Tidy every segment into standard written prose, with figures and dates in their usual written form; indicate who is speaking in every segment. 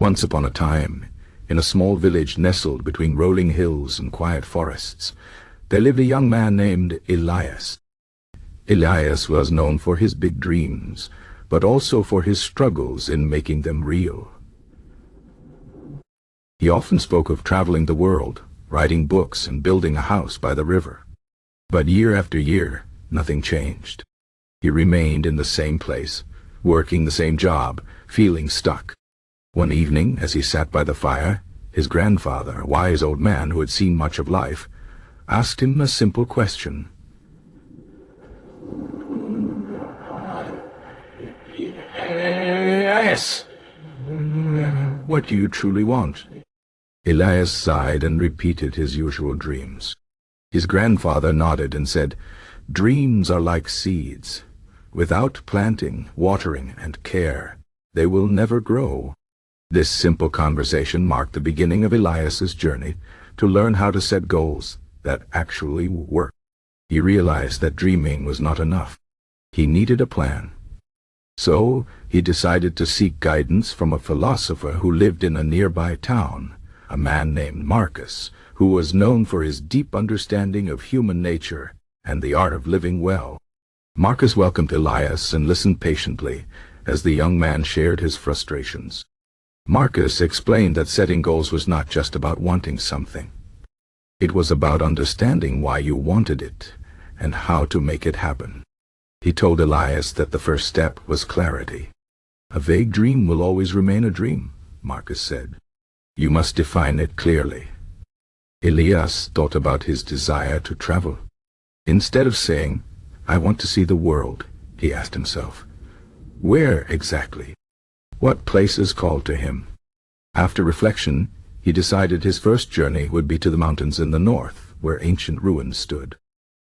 Speaker 1: Once upon a time, in a small village nestled between rolling hills and quiet forests, there lived a young man named Elias. Elias was known for his big dreams, but also for his struggles in making them real. He often spoke of traveling the world, writing books, and building a house by the river. But year after year, nothing changed. He remained in the same place, working the same job, feeling stuck. One evening, as he sat by the fire, his grandfather, a wise old man who had seen much of life, asked him a simple question.
Speaker 2: Yes.
Speaker 1: What do you truly want? Elias sighed and repeated his usual dreams. His grandfather nodded and said, "Dreams are like seeds. Without planting, watering, and care, they will never grow." This simple conversation marked the beginning of Elias's journey to learn how to set goals that actually work. He realized that dreaming was not enough. He needed a plan. So he decided to seek guidance from a philosopher who lived in a nearby town, a man named Marcus, who was known for his deep understanding of human nature and the art of living well. Marcus welcomed Elias and listened patiently as the young man shared his frustrations. Marcus explained that setting goals was not just about wanting something. It was about understanding why you wanted it and how to make it happen. He told Elias that the first step was clarity. "A vague dream will always remain a dream," Marcus said. "You must define it clearly." Elias thought about his desire to travel. Instead of saying, "I want to see the world," he asked himself, "where exactly? What places called to him?" After reflection, he decided his first journey would be to the mountains in the north, where ancient ruins stood.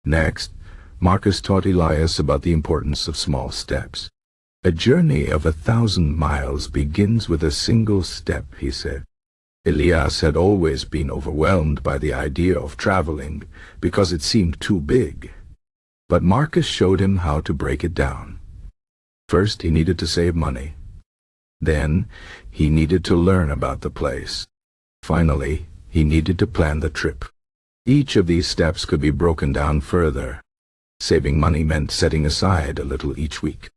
Speaker 1: Next, Marcus taught Elias about the importance of small steps. "A journey of 1,000 miles begins with a single step," he said. Elias had always been overwhelmed by the idea of traveling because it seemed too big. But Marcus showed him how to break it down. First, he needed to save money. Then, he needed to learn about the place. Finally, he needed to plan the trip. Each of these steps could be broken down further. Saving money meant setting aside a little each week.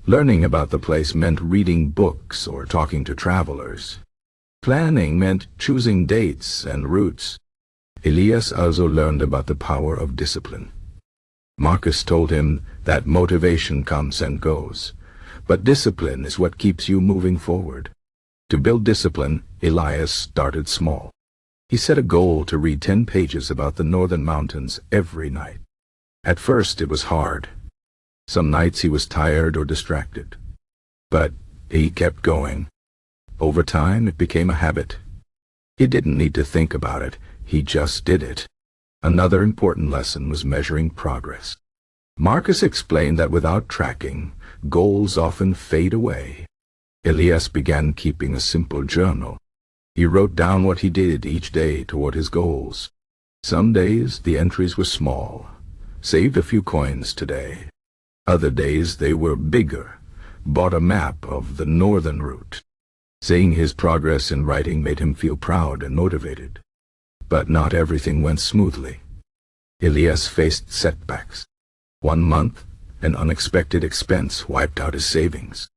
Speaker 1: Learning about the place meant reading books or talking to travelers. Planning meant choosing dates and routes. Elias also learned about the power of discipline. Marcus told him that motivation comes and goes, but discipline is what keeps you moving forward. To build discipline, Elias started small. He set a goal to read 10 pages about the northern mountains every night. At first it was hard. Some nights he was tired or distracted. But he kept going. Over time it became a habit. He didn't need to think about it, he just did it. Another important lesson was measuring progress. Marcus explained that without tracking, goals often fade away. Elias began keeping a simple journal. He wrote down what he did each day toward his goals. Some days the entries were small. Saved a few coins today. Other days they were bigger. Bought a map of the northern route. Seeing his progress in writing made him feel proud and motivated. But not everything went smoothly. Elias faced setbacks. One month, an unexpected expense wiped out his savings.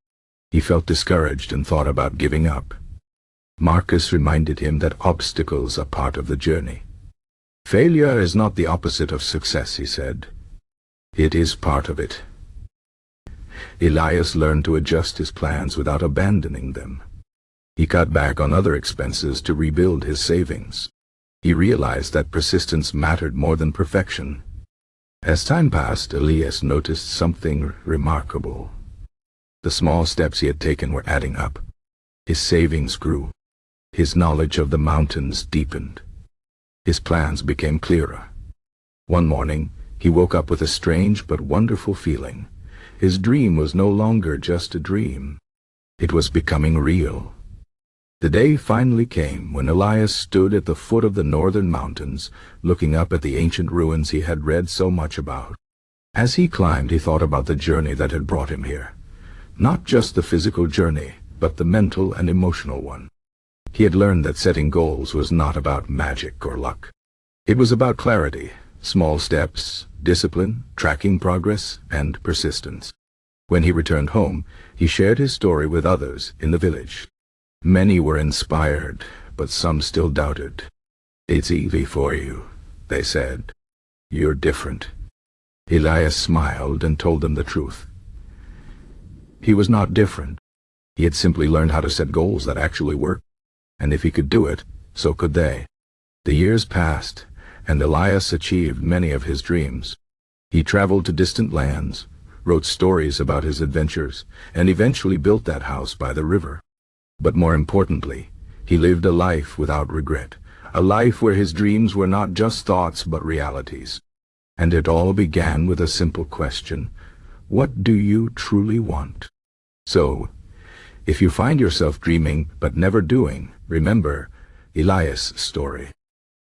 Speaker 1: He felt discouraged and thought about giving up. Marcus reminded him that obstacles are part of the journey. "Failure is not the opposite of success," he said. "It is part of it." Elias learned to adjust his plans without abandoning them. He cut back on other expenses to rebuild his savings. He realized that persistence mattered more than perfection. As time passed, Elias noticed something remarkable. The small steps he had taken were adding up. His savings grew. His knowledge of the mountains deepened. His plans became clearer. One morning, he woke up with a strange but wonderful feeling. His dream was no longer just a dream. It was becoming real. The day finally came when Elias stood at the foot of the northern mountains, looking up at the ancient ruins he had read so much about. As he climbed, he thought about the journey that had brought him here. Not just the physical journey, but the mental and emotional one. He had learned that setting goals was not about magic or luck. It was about clarity, small steps, discipline, tracking progress, and persistence. When he returned home, he shared his story with others in the village. Many were inspired, but some still doubted. "It's easy for you," they said. "You're different." Elias smiled and told them the truth. He was not different. He had simply learned how to set goals that actually worked. And if he could do it, so could they. The years passed, and Elias achieved many of his dreams. He traveled to distant lands, wrote stories about his adventures, and eventually built that house by the river. But more importantly, he lived a life without regret, a life where his dreams were not just thoughts but realities. And it all began with a simple question: what do you truly want? So, if you find yourself dreaming but never doing, remember Elias' story.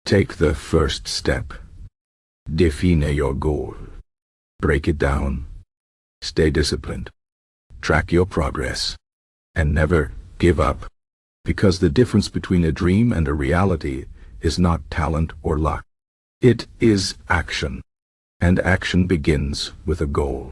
Speaker 1: Take the first step. Define your goal. Break it down. Stay disciplined. Track your progress. And never give up. Because the difference between a dream and a reality is not talent or luck. It is action. And action begins with a goal.